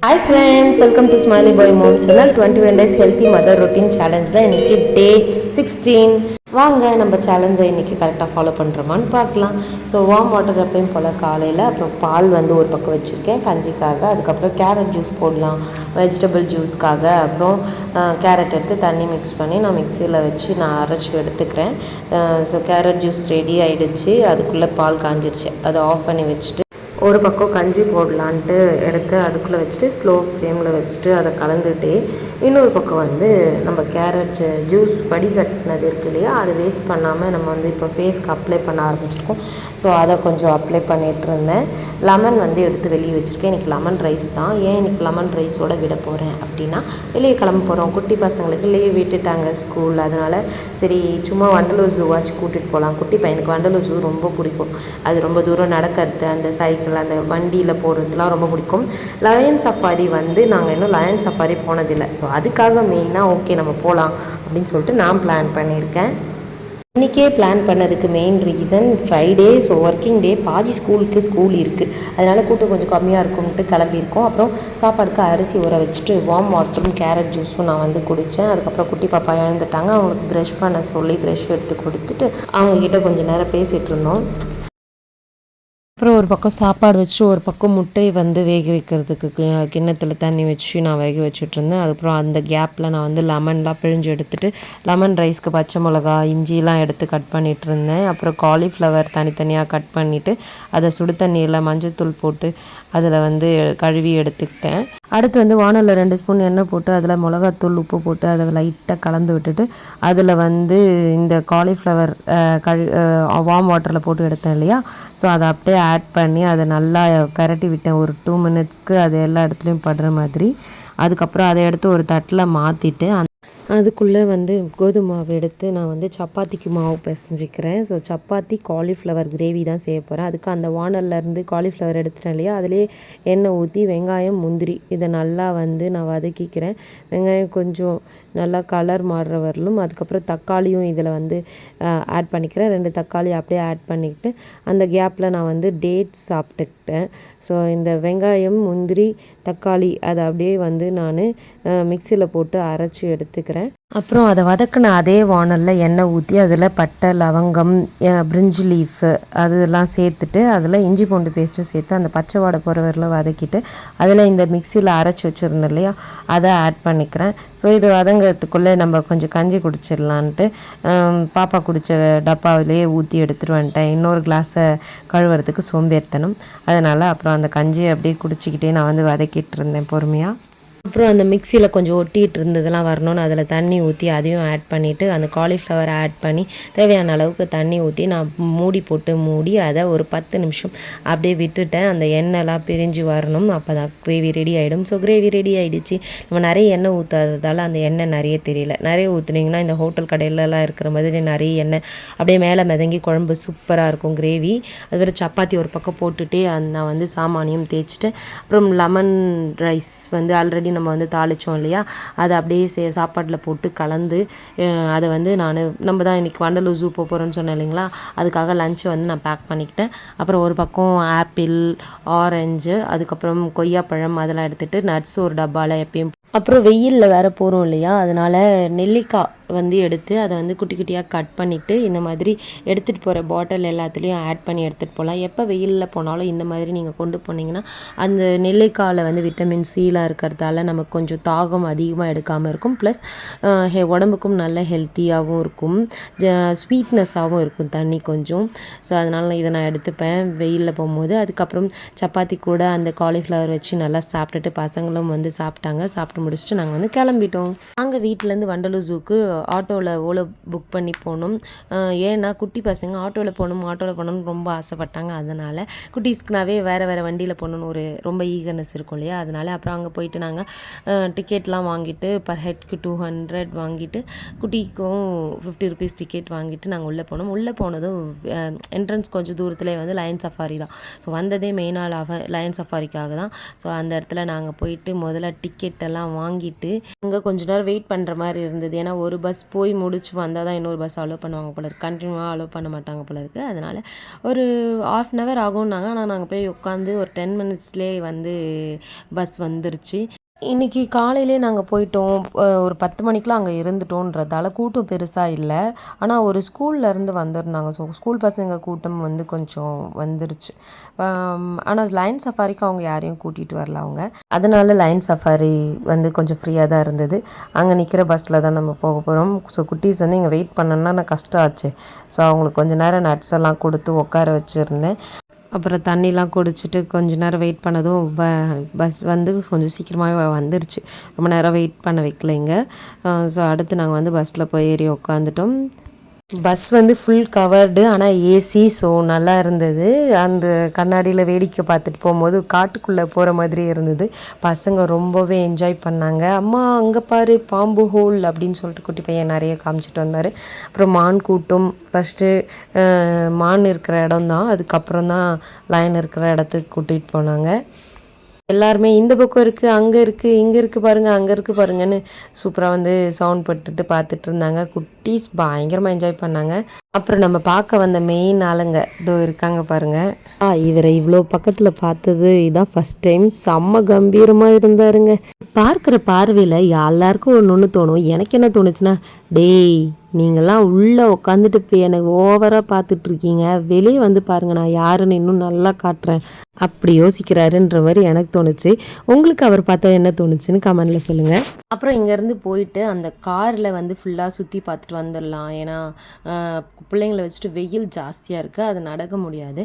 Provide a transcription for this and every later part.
Hi friends, welcome to Smiley Boy Mom channel. 21 days healthy mother routine challenge தான் இன்னைக்கு டே 16. வாங்க நம்ம சேலஞ்சை இன்றைக்கி கரெக்டாக ஃபாலோ பண்ணுறோமான்னு பார்க்கலாம். ஸோ வார்ம் வாட்டர் எப்பயும் போல் காலையில், அப்புறம் பால் வந்து ஒரு பக்கம் வச்சுருக்கேன் கஞ்சிக்காக. அதுக்கப்புறம் கேரட் ஜூஸ் போடலாம் வெஜிடபிள் ஜூஸ்க்காக. அப்புறம் கேரட் எடுத்து தண்ணி மிக்ஸ் பண்ணி நான் மிக்சியில் வச்சு நான் அரைச்சி எடுத்துக்கிறேன். ஸோ கேரட் ஜூஸ் ரெடி ஆகிடுச்சு. அதுக்குள்ளே பால் காஞ்சிடுச்சு. அதை ஆஃப் பண்ணி வச்சுட்டு ஒரு பக்கம் கஞ்சி போடலான்ட்டு எடுத்து அடுப்பில் வச்சுட்டு ஸ்லோ ஃப்ளேமில் வச்சுட்டு அதை கலந்துகிட்டே இன்னொரு பக்கம் வந்து நம்ம கேரட் ஜூஸ் வடிகட்டினது இருக்கு இல்லையா, அதை வேஸ்ட் பண்ணாமல் நம்ம வந்து இப்போ ஃபேஸ்க்கு அப்ளை பண்ண ஆரம்பிச்சிருக்கோம். ஸோ அதை கொஞ்சம் அப்ளை பண்ணிகிட்டு இருந்தேன். லெமன் வந்து எடுத்து வெளியே வச்சுருக்கேன். இன்றைக்கி லெமன் ரைஸ் தான். ஏன் இன்றைக்கி லெமன் ரைஸோடு விட போகிறேன் அப்படின்னா, வெளியே கிளம்ப போகிறோம். குட்டி பசங்களுக்கு லீவ் விட்டுட்டாங்க ஸ்கூல். அதனால் சரி சும்மா வண்டலூர் ஜூவாச்சு கூட்டிகிட்டு போகலாம். குட்டி பையனுக்கு வண்டலூர் ஜூ ரொம்ப பிடிக்கும். அது ரொம்ப தூரம் நடக்கிறது, அந்த சைக்கிள், அந்த வண்டியில் போகிறதுலாம் ரொம்ப பிடிக்கும். லயன் சஃபாரி வந்து நாங்கள் இன்னும் லயன் சஃபாரி போனதில்லை. ஸோ அதுக்காக மெயினாக ஓகே நம்ம போகலாம் அப்படின்னு சொல்லிட்டு நான் பிளான் பண்ணியிருக்கேன். இன்றைக்கே பிளான் பண்ணதுக்கு main reason Friday. So working day, பாதி ஸ்கூல் இருக்குது. அதனால் கூட்டம் கொஞ்சம் கம்மியாக இருக்கும்ட்டு கிளம்பியிருக்கோம். அப்புறம் சாப்பாடுக்கு அரிசி ஊற வச்சுட்டு வார்ம் வாட்டரும் கேரட் ஜூஸும் நான் வந்து குடித்தேன். அதுக்கப்புறம் குட்டி பாப்பா எழுந்துட்டாங்க. அவங்களுக்கு ப்ரஷ் பண்ண சொல்லி ப்ரஷ் எடுத்து கொடுத்துட்டு அவங்கக்கிட்ட கொஞ்சம் நேரம் பேசிகிட்டு இருந்தோம். அப்புறம் ஒரு பக்கம் சாப்பாடு வச்சுட்டு ஒரு பக்கம் முட்டை வந்து வேக வைக்கிறதுக்கு கிண்ணத்தில் தண்ணி வச்சு நான் வேக வச்சுட்ருந்தேன். அதுக்கப்புறம் அந்த கேப்பில் நான் வந்து லெமன்லாம் பிழிஞ்சு எடுத்துகிட்டு லெமன் ரைஸ்க்கு பச்சை மிளகா இஞ்சிலாம் எடுத்து கட் பண்ணிகிட்டு இருந்தேன். அப்புறம் காலிஃப்ளவர் தனித்தனியாக கட் பண்ணிவிட்டு அதை சுடு தண்ணியில் மஞ்சள்தூள் போட்டு அதில் வந்து கழுவி எடுத்துக்கிட்டேன். அடுத்து வந்து வானலில் 2 ஸ்பூன் எண்ணெய் போட்டு அதில் மிளகாத்தூள் உப்பு போட்டு அதை லைட்டாக கலந்து விட்டுட்டு அதில் வந்து இந்த காலிஃப்ளவர் வார்ம் வாட்டரில் போட்டு எடுத்தேன் இல்லையா, ஸோ அதை அப்படியே ஆட் பண்ணி அதை நல்லா பெரட்டி விட்டேன் ஒரு 2 மினிட்ஸ்க்கு. அது எல்லா இடத்துலையும் படுற மாதிரி. அதுக்கப்புறம் அதை எடுத்து ஒரு தட்டில் மாற்றிட்டு அதுக்குள்ளே வந்து கோதுமை மாவு எடுத்து நான் வந்து சப்பாத்திக்கு மாவு பிசைஞ்சிக்கிறேன். ஸோ சப்பாத்தி காலிஃப்ளவர் கிரேவி தான் செய்ய போகிறேன். அதுக்கு அந்த வானல்லேருந்து காலிஃப்ளவர் எடுத்துட்டேன் இல்லையா, அதிலே எண்ணெய் ஊற்றி வெங்காயம் முந்திரி இதை நல்லா வந்து நான் வதக்கிக்கிறேன். வெங்காயம் கொஞ்சம் நல்லா கலர் மாறுற வரலும். அதுக்கப்புறம் தக்காளியும் இதில் வந்து ஆட் பண்ணிக்கிறேன். 2 தக்காளி அப்படியே ஆட் பண்ணிக்கிட்டு அந்த கேப்பில் நான் வந்து டேட்ஸ் சாப்பிட்டுக்கிட்டேன். ஸோ இந்த வெங்காயம் முந்திரி தக்காளி அதை அப்படியே வந்து நான் மிக்சியில் போட்டு அரைச்சி எடுத்துக்கிறேன். அப்புறம் அதை வதக்கின அதே வானலில் எண்ணெய் ஊற்றி அதில் பட்டை லவங்கம் பிரிஞ்சி லீஃபு அதெல்லாம் சேர்த்துட்டு அதில் இஞ்சி பூண்டு பேஸ்ட்டும் சேர்த்து அந்த பச்சை வாடை போகிற வரல வதக்கிட்டு அதில் இந்த மிக்சியில் அரைச்சி வச்சுருந்தேன் இல்லையா, அதை ஆட் பண்ணிக்கிறேன். ஸோ இது வதங்கிறதுக்குள்ளே நம்ம கொஞ்சம் கஞ்சி குடிச்சிடலான்ட்டு பாப்பா குடித்த டப்பாவிலேயே ஊற்றி எடுத்துகிட்டு வந்துட்டேன். இன்னொரு கிளாஸை கழுவுறதுக்கு சோம்பேறித்தனம். அதனால் அப்புறம் அந்த கஞ்சியை அப்படியே குடிச்சிக்கிட்டே நான் வந்து வதக்கிட்டு இருந்தேன் பொறுமையாக. அப்புறம் அந்த மிக்சியில் கொஞ்சம் ஒட்டிகிட்டு இருந்ததெல்லாம் வரணும்னு அதில் தண்ணி ஊற்றி அதையும் ஆட் பண்ணிவிட்டு அந்த காலிஃப்ளவரை ஆட் பண்ணி தேவையான அளவுக்கு தண்ணி ஊற்றி நான் மூடி அதை ஒரு 10 நிமிஷம் அப்படியே விட்டுட்டேன். அந்த எண்ணெய்லாம் பிரிஞ்சு வரணும், அப்போ தான் கிரேவி ரெடி ஆகிடும். ஸோ கிரேவி ரெடி ஆகிடுச்சு. நம்ம நிறைய எண்ணெய் ஊற்றாததால் அந்த எண்ணெய் நிறைய தெரியல. நிறைய ஊற்றுனீங்கன்னா இந்த ஹோட்டல் கடையிலலாம் இருக்கிற மாதிரி நிறைய எண்ணெய் அப்படியே மேலே மிதங்கி குழம்பு சூப்பராக இருக்கும் கிரேவி. அதுமாதிரி சப்பாத்தி ஒரு பக்கம் போட்டுகிட்டே நான் வந்து சாமானியம் தேய்ச்சிட்டு அப்புறம் லெமன் ரைஸ் வந்து ஆல்ரெடி நம்ம வந்து தாளித்தோம் இல்லையா, அதை அப்படியே சாப்பாட்டில் போட்டு கலந்து அதை வந்து நம்ம தான் இன்றைக்கி வண்டலூர் ஜூ போகிறோன்னு சொன்னேன் இல்லைங்களா, அதுக்காக லஞ்சை வந்து நான் பேக் பண்ணிக்கிட்டேன். அப்புறம் ஒரு பக்கம் ஆப்பிள் ஆரஞ்சு அதுக்கப்புறம் கொய்யாப்பழம் அதெல்லாம் எடுத்துகிட்டு நட்ஸ் ஒரு டப்பாவில் எப்பயும். அப்புறம் வெயிலில் வேறு போகிறோம் இல்லையா, அதனால் நெல்லிக்காய் வந்து எடுத்து அதை வந்து குட்டி குட்டியாக கட் பண்ணிவிட்டு இந்த மாதிரி எடுத்துகிட்டு போகிற பாட்டில் எல்லாத்துலேயும் ஆட் பண்ணி எடுத்துகிட்டு போகலாம். எப்போ வெயிலில் போனாலும் இந்த மாதிரி நீங்கள் கொண்டு போனீங்கன்னா அந்த நெல்லிக்காயில் வந்து விட்டமின் சிலாம் இருக்கிறதால நமக்கு கொஞ்சம் தாகம் அதிகமாக எடுக்காமல் இருக்கும். ப்ளஸ் உடம்புக்கும் நல்ல ஹெல்த்தியாகவும் இருக்கும், ஸ்வீட்னஸாகவும் இருக்கும் தண்ணி கொஞ்சம். ஸோ அதனால் இதை நான் எடுத்துப்பேன் வெயிலில் போகும்போது. அதுக்கப்புறம் சப்பாத்தி கூட அந்த காலிஃப்ளவர் வச்சு நல்லா சாப்பிட்டுட்டு பசங்களும் வந்து சாப்பிட்டு முடிச்சுட்டு நாங்கள் வந்து கிளம்பிட்டோம். நாங்கள் வீட்டிலேருந்து வண்டலூர் ஜூக்கு ஆட்டோவில் ஓலோ புக் பண்ணி போனோம். ஏன்னா குட்டி பசங்க ஆட்டோவில் போகணும்னு ரொம்ப ஆசைப்பட்டாங்க. அதனால் குட்டீஸ்க்குனாவே வேறு வண்டியில் போகணுன்னு ஒரு ரொம்ப ஈகர்னஸ் இருக்கும் இல்லையா, அதனால் அப்புறம் அங்கே போயிட்டு நாங்கள் டிக்கெட்லாம் வாங்கிட்டு பர் ஹெட்க்கு 200 வாங்கிட்டு குட்டிக்கும் 50 ருபீஸ் டிக்கெட் வாங்கிட்டு நாங்கள் உள்ளே போனோம். உள்ளே போனதும் என்ட்ரன்ஸ் கொஞ்சம் தூரத்துலேயே வந்து லயன் சஃபாரி தான். ஸோ வந்ததே மெயினாக லயன் சஃபாரிக்காக தான். ஸோ அந்த இடத்துல நாங்கள் போயிட்டு முதல்ல டிக்கெட்டெல்லாம் வாங்கிட்டு அங்கே கொஞ்ச நேரம் வெயிட் பண்ணுற மாதிரி இருந்தது. ஏன்னா ஒரு பஸ் போய் முடிச்சு வந்தால் தான் இன்னொரு பஸ் அலோவ் பண்ணுவாங்க போல இருக்குது, கண்டினியூவாக அலோவ் பண்ண மாட்டாங்க போல இருக்குது. அதனால் ஒரு 1/2 hour ஆகும்னாங்க. ஆனால் நாங்கள் போய் உட்காந்து ஒரு 10 minutesலேயே வந்து பஸ் வந்துருச்சு. இன்றைக்கி காலையிலே நாங்கள் போயிட்டோம், ஒரு 10 மணிக்கெலாம் அங்கே இருந்துட்டோன்றதால கூட்டம் பெருசாக இல்லை. ஆனால் ஒரு ஸ்கூல்லேருந்து வந்திருந்தாங்க. ஸோ ஸ்கூல் பசங்க கூட்டம் வந்து கொஞ்சம் வந்துருச்சு. ஆனால் லைன் சஃபாரிக்கு அவங்க யாரையும் கூட்டிகிட்டு வரல அவங்க. அதனால லைன் சஃபாரி வந்து கொஞ்சம் ஃப்ரீயாக தான் இருந்தது. அங்கே நிற்கிற பஸ்ஸில் தான் நம்ம போக போகிறோம். ஸோ குட்டீஸ் வந்து இங்கே வெயிட் பண்ணணுன்னா நான் கஷ்டம் ஆச்சு. ஸோ அவங்களுக்கு கொஞ்சம் நேரம் நட்ஸ் எல்லாம் கொடுத்து உட்கார வச்சுருந்தேன். அப்புறம் தண்ணிலாம் குடிச்சிட்டு கொஞ்ச நேரம் வெயிட் பண்ணதும் பஸ் வந்து கொஞ்சம் சீக்கிரமாகவே வந்துருச்சு. ரொம்ப நேரம் வெயிட் பண்ண வைக்கலைங்க. ஸோ அடுத்து நாங்கள் வந்து பஸ்ஸில் போய் ஏறி உட்காந்துட்டோம். பஸ் வந்து ஃபுல் கவர்டு, ஆனால் ஏசி. ஸோ நல்லா இருந்தது. அந்த கண்ணாடியில் வேடிக்கை பார்த்துட்டு போகும்போது காட்டுக்குள்ளே போகிற மாதிரி இருந்தது. பசங்க ரொம்பவே என்ஜாய் பண்ணாங்க. அம்மா அங்கே பாரு பாம்பு ஹோல் அப்படின்னு சொல்லிட்டு குட்டி பையன் நிறைய காமிச்சிட்டு வந்தார். அப்புறம் மான் கூட்டம். ஃபஸ்ட்டு மான் இருக்கிற இடம் தான், அதுக்கப்புறம் தான் லைன் இருக்கிற இடத்துக்கு கூட்டிகிட்டு போனாங்க. எல்லாருமே இந்த பக்கம் இருக்குது, அங்கே இருக்குது, இங்கே இருக்குது பாருங்கள், அங்கே இருக்குது பாருங்கன்னு சூப்பராக வந்து சவுண்ட் போட்டுட்டு பார்த்துட்டு இருந்தாங்க. குட்டீஸ் பயங்கரமாக என்ஜாய் பண்ணாங்க. அப்புறம் நம்ம பார்க்க வந்த மெயின் ஆளுங்க இதோ இருக்காங்க பாருங்கள். இவரை இவ்வளோ பக்கத்தில் பார்த்தது இதான் ஃபஸ்ட் டைம். செம்ம கம்பீரமாக இருந்தாருங்க. பார்க்குற பார்வையில் எல்லாருக்கும் ஒன்று தோணும். எனக்கு என்ன தோணுச்சுன்னா, டேய் நீங்கள்லாம் உள்ளே உட்காந்துட்டு இப்போ எனக்கு ஓவராக பார்த்துட்ருக்கீங்க, வெளியே வந்து பாருங்கள் நான் யாருன்னு இன்னும் நல்லா காட்டுறேன் அப்படி யோசிக்கிறாருன்ற மாதிரி எனக்கு தோணுச்சு. உங்களுக்கு அவர் பார்த்தா என்ன தோணுச்சுன்னு கமெண்டில் சொல்லுங்கள். அப்புறம் இங்கேருந்து போயிட்டு அந்த காரில் வந்து ஃபுல்லாக சுற்றி பார்த்துட்டு வந்துடலாம். ஏன்னா பிள்ளைங்களை வச்சுட்டு வெயில் ஜாஸ்தியாக இருக்குது, அது நடக்க முடியாது.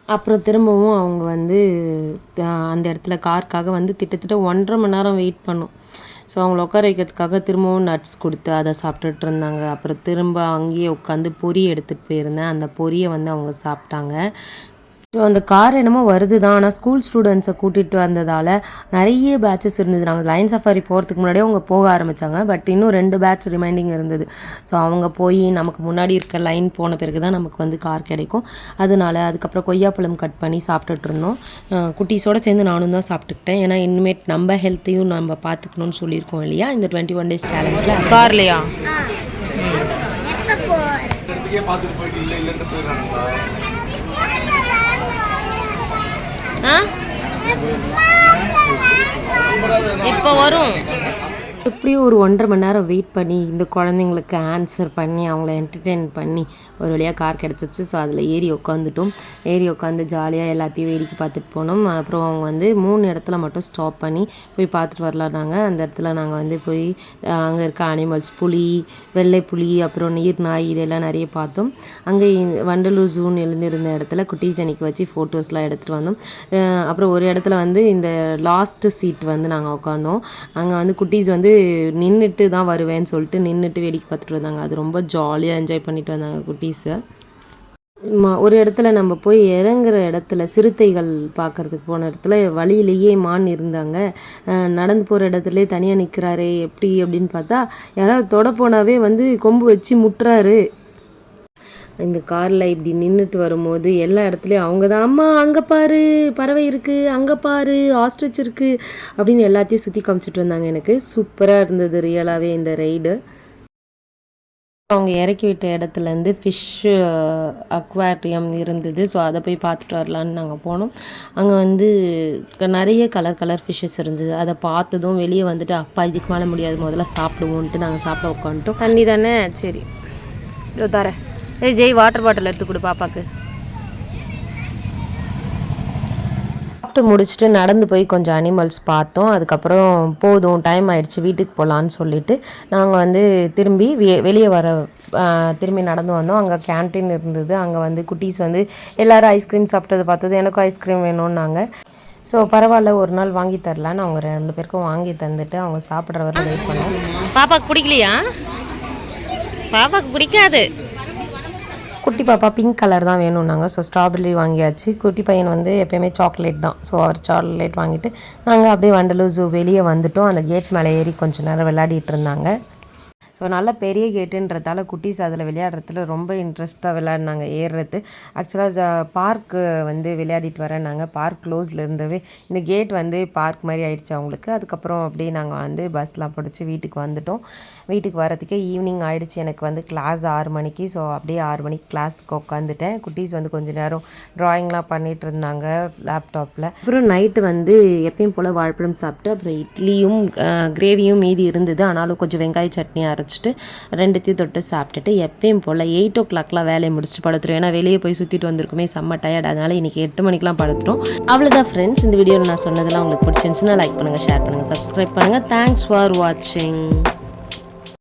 அப்புறம் திரும்பவும் அவங்க வந்து அந்த இடத்துல காருக்காக வந்து கிட்டத்தட்ட 1.5 மணி நேரம் வெயிட் பண்ணும். ஸோ அவங்கள உட்கார வைக்கிறதுக்காக திரும்பவும் நட்ஸ் கொடுத்து அதை சாப்பிட்டுட்டு இருந்தாங்க. அப்புறம் திரும்ப அங்கேயே உட்காந்து பொரி எடுத்துகிட்டு போயிருந்தேன். அந்த பொரியை வந்து அவங்க சாப்பிட்டாங்க. ஸோ அந்த கார் என்னமோ வருது தான், ஆனால் ஸ்கூல் ஸ்டூடெண்ட்ஸை கூட்டிகிட்டு வந்ததால் நிறைய பேட்சஸ் இருந்தது. நாங்கள் லைன் சஃபாரி போகிறதுக்கு முன்னாடியே அவங்க போக ஆரம்பித்தாங்க. பட் இன்னும் 2 பேட்ச் ரிமைண்டிங் இருந்தது. ஸோ அவங்க போய் நமக்கு முன்னாடி இருக்க லைன் போன பிறகு தான் நமக்கு வந்து கார் கிடைக்கும். அதனால அதுக்கப்புறம் கொய்யாப்பழம் கட் பண்ணி சாப்பிட்டுட்டு இருந்தோம். குட்டீஸோடு சேர்ந்து நானும் தான் சாப்பிட்டுக்கிட்டேன். ஏன்னா இனிமேட் நம்ம ஹெல்த்தையும் நம்ம பார்த்துக்கணும்னு சொல்லியிருக்கோம் இல்லையா இந்த 21 days சேலஞ்சில். கார்லையா இப்போ வரும். எப்படியும் ஒரு 1.5 மணி நேரம் வெயிட் பண்ணி இந்த குழந்தைங்களுக்கு ஆன்சர் பண்ணி அவங்கள என்டர்டெயின் பண்ணி ஒரு வழியாக கார் கிடச்சிச்சு. ஸோ அதில் ஏறி உட்காந்துட்டோம். ஏறி உட்காந்து ஜாலியாக எல்லாத்தையும் வேடிக்கை பார்த்துட்டு போனோம். அப்புறம் அவங்க வந்து 3 இடத்துல மட்டும் ஸ்டாப் பண்ணி போய் பார்த்துட்டு வரலான்னாங்க. அந்த இடத்துல நாங்கள் வந்து போய் அங்கே இருக்க அனிமல்ஸ், புலி, வெள்ளை புலி, அப்புறம் நீர் நாய் இதெல்லாம் நிறைய பார்த்தோம். அங்கே வண்டலூர் ஜூன்னு எழுந்திருந்த இடத்துல குட்டீஸ் அன்னைக்கு வச்சு ஃபோட்டோஸ்லாம் எடுத்துகிட்டு வந்தோம். அப்புறம் ஒரு இடத்துல வந்து இந்த லாஸ்ட் சீட் வந்து நாங்கள் உட்காந்தோம். அங்கே வந்து குட்டீஸ் வந்து நின்றுட்டு தான் வருவேன்னு சொல்லிட்டு நின்றுட்டு வேடிக்கை பார்த்துட்டு வந்தாங்க. அது ரொம்ப ஜாலியாக என்ஜாய் பண்ணிட்டு வந்தாங்க குட்டீஸை. ஒரு இடத்துல நம்ம போய் இறங்குற இடத்துல சிறுத்தைகள் பார்க்குறதுக்கு போன இடத்துல வழியிலேயே மான் இருந்தாங்க. நடந்து போகிற இடத்துல தனியாக நிற்கிறாரே எப்படி அப்படின்னு பார்த்தா யாராவது தொட போனாவே வந்து கொம்பு வச்சு முட்டுறாரு. இந்த காரில் இப்படி நின்றுட்டு வரும்போது எல்லா இடத்துலையும் அவங்க தான், அம்மா அங்கே பாரு பறவை இருக்குது, அங்கே பாரு ஆஸ்ட்ரிச் இருக்குது அப்படின்னு எல்லாத்தையும் சுற்றி காமிச்சிட்டு வந்தாங்க. எனக்கு சூப்பராக இருந்தது ரியலாகவே இந்த ரைடு. அவங்க இறக்கி விட்ட இடத்துலேருந்து ஃபிஷ்ஷு அக்வாரியம் இருந்தது. ஸோ அதை போய் பார்த்துட்டு வரலான்னு நாங்கள் போனோம். அங்கே வந்து நிறைய கலர் ஃபிஷ்ஷஸ் இருந்தது. அதை பார்த்ததும் வெளியே வந்துட்டு அப்பா இதுக்கு மேலே முடியாது முதல்ல சாப்பிடுவோன்ட்டு நாங்கள் சாப்பிட உட்காந்துட்டோம். தண்ணி தானே சரி இதோ தரேன். ஜெய் வாட்டர் பாட்டில் எடுத்து கொடு பாப்பாக்கு. சாப்பிட்டு முடிச்சுட்டு நடந்து போய் கொஞ்சம் அனிமல்ஸ் பார்த்தோம். அதுக்கப்புறம் போதும் டைம் ஆகிடுச்சு வீட்டுக்கு போகலான்னு சொல்லிவிட்டு நாங்கள் வந்து திரும்பி வெளியே திரும்பி நடந்து வந்தோம். அங்கே கேன்டீன் இருந்தது. அங்கே வந்து குட்டீஸ் வந்து எல்லோரும் ஐஸ்கிரீம் சாப்பிட்டது பார்த்தது எனக்கும் ஐஸ்கிரீம் வேணும்னாங்க. ஸோ பரவாயில்ல ஒரு நாள் வாங்கி தரலான்னு அவங்க 2 பேருக்கும் வாங்கி தந்துட்டு அவங்க சாப்பிட்ற வரை வெயிட் பண்ணோம். பாப்பாவுக்கு பிடிக்கலையா? பாப்பாவுக்கு பிடிக்காது. குட்டி பாப்பா பிங்க் கலர் தான் வேணும்னாங்க. ஸோ ஸ்ட்ராபெர்ரி வாங்கியாச்சு. குட்டி பையன் வந்து எப்போயுமே சாக்லேட் தான். ஸோ அவர் சாக்லேட் வாங்கிட்டு நாங்கள் அப்படியே வண்டலூர் ஜூ வெளியே வந்துட்டோம். அந்த கேட் மேலே ஏறி கொஞ்சம் நேரம் விளையாடிட்டு இருந்தாங்க. ஸோ நல்ல பெரிய கேட்டுன்றதால குட்டீஸ் அதில் விளையாடுறதுல ரொம்ப இன்ட்ரெஸ்ட்டாக விளையாடினாங்க ஏறுறது. ஆக்சுவலாக பார்க்கு வந்து விளையாடிட்டு வரேன்னாங்க. பார்க் க்ளோஸில் இருந்தவே இந்த கேட் வந்து பார்க் மாதிரி ஆயிடுச்சு அவங்களுக்கு. அதுக்கப்புறம் அப்படியே நாங்கள் வந்து பஸ்லாம் பிடிச்சி வீட்டுக்கு வந்துட்டோம். வீட்டுக்கு வரதுக்கே ஈவினிங் ஆகிடுச்சு. எனக்கு வந்து கிளாஸ் 6 மணிக்கு. ஸோ அப்படியே 6 மணிக்கு கிளாஸ்க்கு உட்காந்துட்டேன். குட்டீஸ் வந்து கொஞ்சம் நேரம் ட்ராயிங்லாம் பண்ணிகிட்டு இருந்தாங்க லேப்டாப்பில். அப்புறம் நைட்டு வந்து எப்பயும் போல் வாழைப்பழம் சாப்பிட்டு அப்புறம் இட்லியும் கிரேவியும் மீதி இருந்தது. ஆனாலும் கொஞ்சம் வெங்காய சட்னி அரைச்சிட்டு 2த்தையும் தொட்டு சாப்பிட்டுட்டு எப்பயும் போல் 8 o'clockலாம் வேலையை முடிச்சுட்டு படுத்துரும். ஏன்னா வெளியே போய் சுற்றிட்டு வந்திருக்குமே செம்ம டயர்ட். அதனால் இன்றைக்கி 8 மணிக்கெலாம் படுத்துரும். அவ்வளோதான் ஃப்ரெண்ட்ஸ். இந்த வீடியோவில் நான் சொன்னதெல்லாம் உங்களுக்கு பிடிச்சிருந்துச்சுன்னா லைக் பண்ணுங்கள், ஷேர் பண்ணுங்கள், சப்ஸ்கிரைப் பண்ணுங்கள். தேங்க்ஸ் ஃபார் வாட்சிங்.